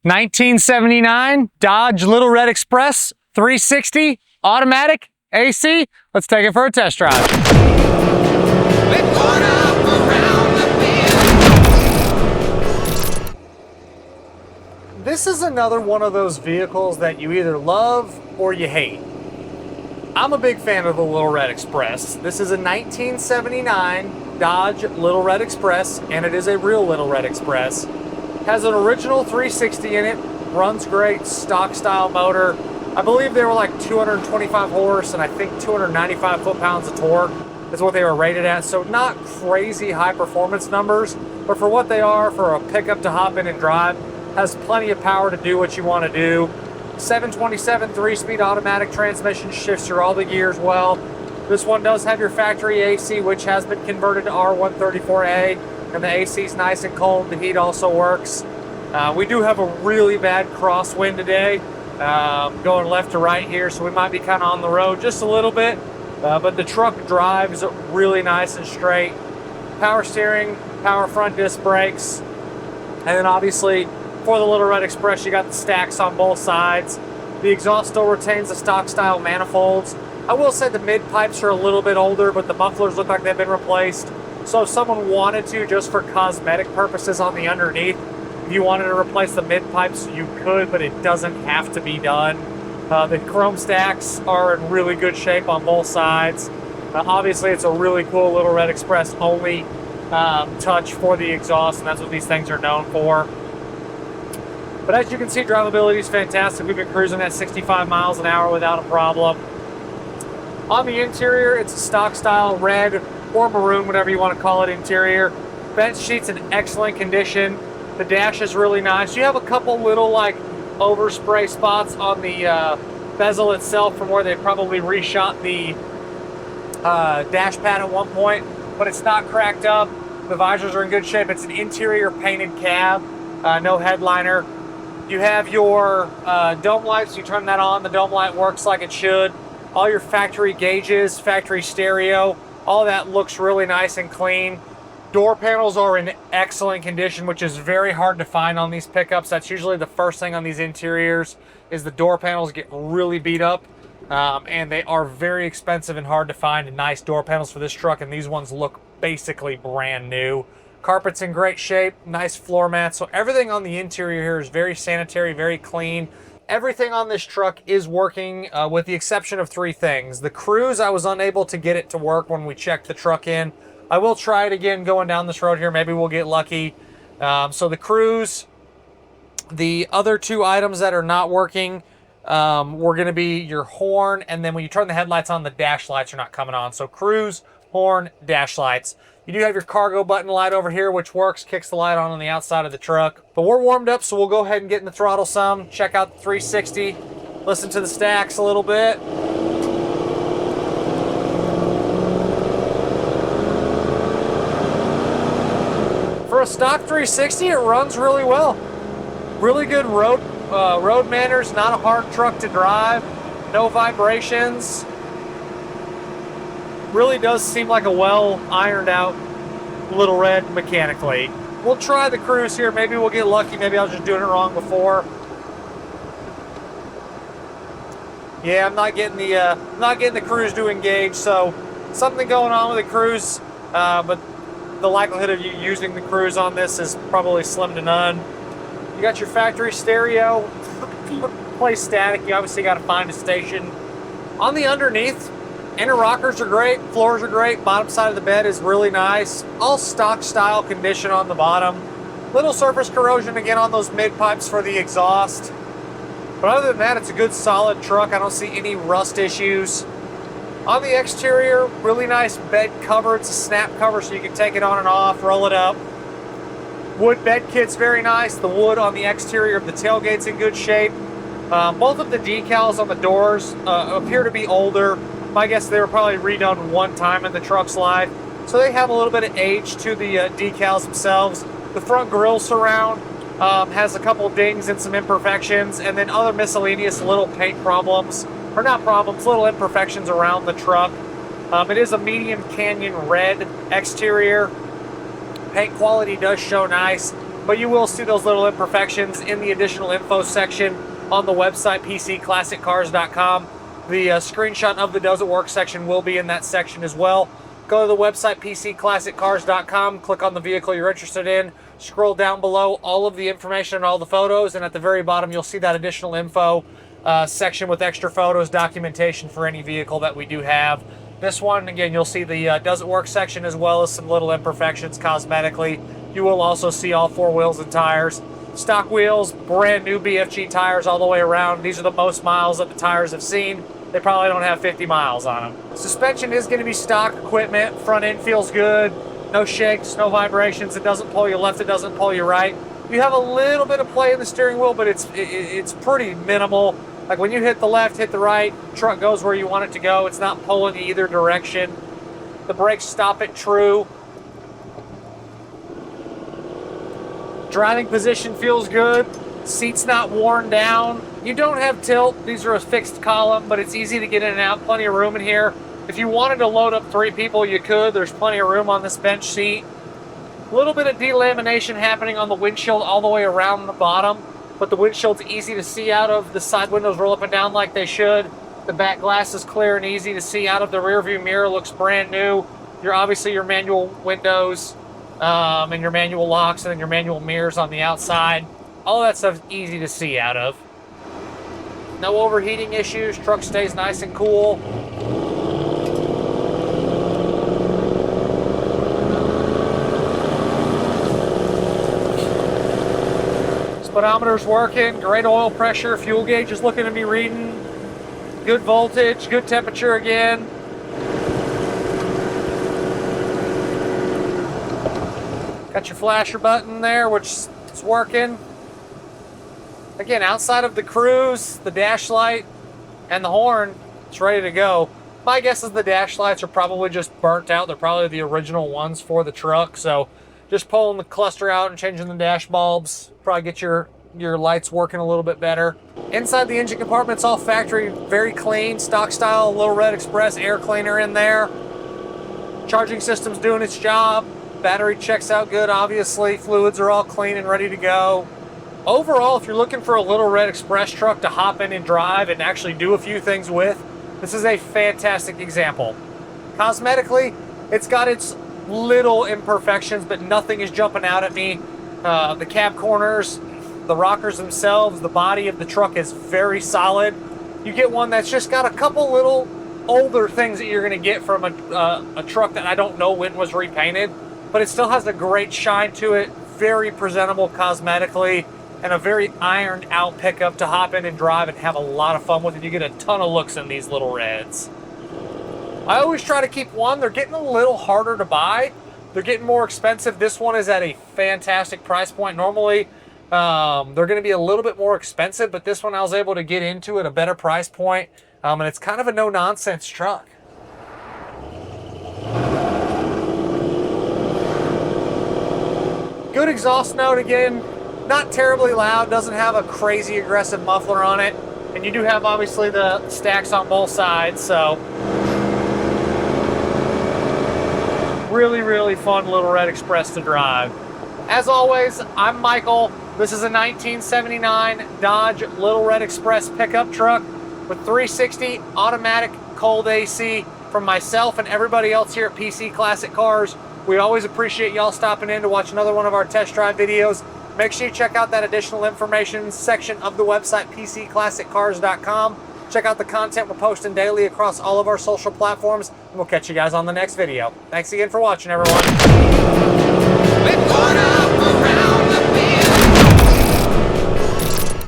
1979 Dodge Little Red Express 360 automatic AC. Let's take it for a test drive. This is another one of those vehicles that you either love or you hate. I'm a big fan of the Little Red Express. This is a 1979 Dodge Little Red Express, and it is a real Little Red Express. Has an original 360 in it, runs great, stock style motor. I believe they were like 225 horse and I think 295 foot-pounds of torque is what they were rated at. So not crazy high performance numbers, but for what they are, for a pickup to hop in and drive, has plenty of power to do what you want to do. 727 3-speed automatic transmission, shifts through all the gears well. This one does have your factory AC, which has been converted to R134A, and the AC is nice and cold. The heat also works. We do have a really bad crosswind today, going left to right here, so we might be kind of on the road just a little bit, but the truck drives really nice and straight. Power steering, power front disc brakes, and then obviously for the Little Red Express, you got the stacks on both sides. The exhaust still retains the stock style manifolds. I will say the mid pipes are a little bit older, but the mufflers look like they've been replaced. So if someone wanted to, just for cosmetic purposes on the underneath, if you wanted to replace the mid pipes, you could, but it doesn't have to be done. The chrome stacks are in really good shape on both sides. Obviously, it's a really cool Little Red Express only touch for the exhaust, and that's what these things are known for. But as you can see, drivability is fantastic. We've been cruising at 65 miles an hour without a problem. On the interior, it's a stock style red or maroon, whatever you want to call it, interior. Bench sheets in excellent condition. The dash is really nice. You have a couple little like overspray spots on the bezel itself from where they probably reshot the dash pad at one point, but it's not cracked up. The visors are in good shape. It's an interior painted cab, no headliner. You have your dome lights. You turn that on, the dome light works like it should. All your factory gauges, factory stereo, all that looks really nice and clean. Door panels are in excellent condition, which is very hard to find on these pickups. That's usually the first thing on these interiors, is the door panels get really beat up, and they are very expensive and hard to find nice door panels for this truck, and these ones look basically brand new. Carpet's in great shape, nice floor mats. So everything on the interior here is very sanitary, very clean. Everything on this truck is working with the exception of three things. The cruise, I was unable to get it to work when we checked the truck in. I will try it again going down this road here. Maybe we'll get lucky. So the cruise, the other two items that are not working were going to be your horn, and then when you turn the headlights on, the dash lights are not coming on. So cruise, horn, dash lights. You do have your cargo button light over here, which works, kicks the light on the outside of the truck. But we're warmed up, so we'll go ahead and get in the throttle some, check out the 360, listen to the stacks a little bit. For a stock 360, it runs really well. Really good road manners, not a hard truck to drive, no vibrations. Really does seem like a well ironed out Little Red mechanically. We'll try the cruise here. Maybe we'll get lucky. Maybe I was just doing it wrong before. Yeah, I'm not getting the cruise to engage. So something going on with the cruise, but the likelihood of you using the cruise on this is probably slim to none. You got your factory stereo, plays static. You obviously got to find a station. On the underneath, inner rockers are great, floors are great, bottom side of the bed is really nice. All stock style condition on the bottom. Little surface corrosion again on those mid pipes for the exhaust. But other than that, it's a good solid truck. I don't see any rust issues. On the exterior, really nice bed cover. It's a snap cover so you can take it on and off, roll it up. Wood bed kit's very nice. The wood on the exterior of the tailgate's in good shape. Both of the decals on the doors appear to be older. My guess they were probably redone one time in the truck's life. So they have a little bit of age to the decals themselves. The front grille surround has a couple dings and some imperfections, and then other miscellaneous little paint problems, or not problems, little imperfections around the truck. It is a medium canyon red exterior. Paint quality does show nice. but you will see those little imperfections in the additional info section on the website, pcclassiccars.com. The screenshot of the Does It Work section will be in that section as well. Go to the website, pcclassiccars.com, click on the vehicle you're interested in, scroll down below, all of the information and all the photos, and at the very bottom you'll see that additional info section with extra photos, documentation for any vehicle that we do have. This one, again, you'll see the Does It Work section as well as some little imperfections cosmetically. You will also see all 4 wheels and tires. Stock wheels, brand new BFG tires all the way around. These are the most miles that the tires have seen. They probably don't have 50 miles on them. Suspension is going to be stock equipment. Front end feels good. No shakes, no vibrations. It doesn't pull you left, it doesn't pull you right. You have a little bit of play in the steering wheel, but it's pretty minimal. Like when you hit the left, hit the right, truck goes where you want it to go. It's not pulling either direction. The brakes stop it true. Driving position feels good. Seat's not worn down. You don't have tilt. These are a fixed column, but it's easy to get in and out. Plenty of room in here. If you wanted to load up 3 people, you could. There's plenty of room on this bench seat. A little bit of delamination happening on the windshield all the way around the bottom, but the windshield's easy to see out of. The side windows roll up and down like they should. The back glass is clear and easy to see out of. The rear view mirror looks brand new. Obviously your manual windows and your manual locks and then your manual mirrors on the outside. All that stuff's easy to see out of. No overheating issues. Truck stays nice and cool. Speedometer's working. Great oil pressure. Fuel gauge is looking to be reading. Good voltage. Good temperature again. Got your flasher button there, which is working. Again, outside of the cruise, the dash light, and the horn, it's ready to go. My guess is the dash lights are probably just burnt out. They're probably the original ones for the truck. So just pulling the cluster out and changing the dash bulbs, probably get your lights working a little bit better. Inside the engine compartment's all factory, very clean, stock style, Little Red Express air cleaner in there. Charging system's doing its job. Battery checks out good, obviously. Fluids are all clean and ready to go. Overall, if you're looking for a Little Red Express truck to hop in and drive and actually do a few things with, this is a fantastic example. Cosmetically, it's got its little imperfections, but nothing is jumping out at me. The cab corners, the rockers themselves, the body of the truck is very solid. You get one that's just got a couple little older things that you're going to get from a truck that I don't know when was repainted, but it still has a great shine to it, very presentable cosmetically, and a very ironed out pickup to hop in and drive and have a lot of fun with it. You get a ton of looks in these Little Reds. I always try to keep one. They're getting a little harder to buy. They're getting more expensive. This one is at a fantastic price point. Normally, they're going to be a little bit more expensive, but this one I was able to get into at a better price point, and it's kind of a no-nonsense truck. Good exhaust note again. Not terribly loud, doesn't have a crazy aggressive muffler on it. And you do have obviously the stacks on both sides, so really, really fun Little Red Express to drive. As always, I'm Michael. This is a 1979 Dodge Little Red Express pickup truck with 360 automatic cold AC from myself and everybody else here at PC Classic Cars. We always appreciate y'all stopping in to watch another one of our test drive videos. Make sure you check out that additional information section of the website, pcclassiccars.com. Check out the content we're posting daily across all of our social platforms, and we'll catch you guys on the next video. Thanks again for watching, everyone.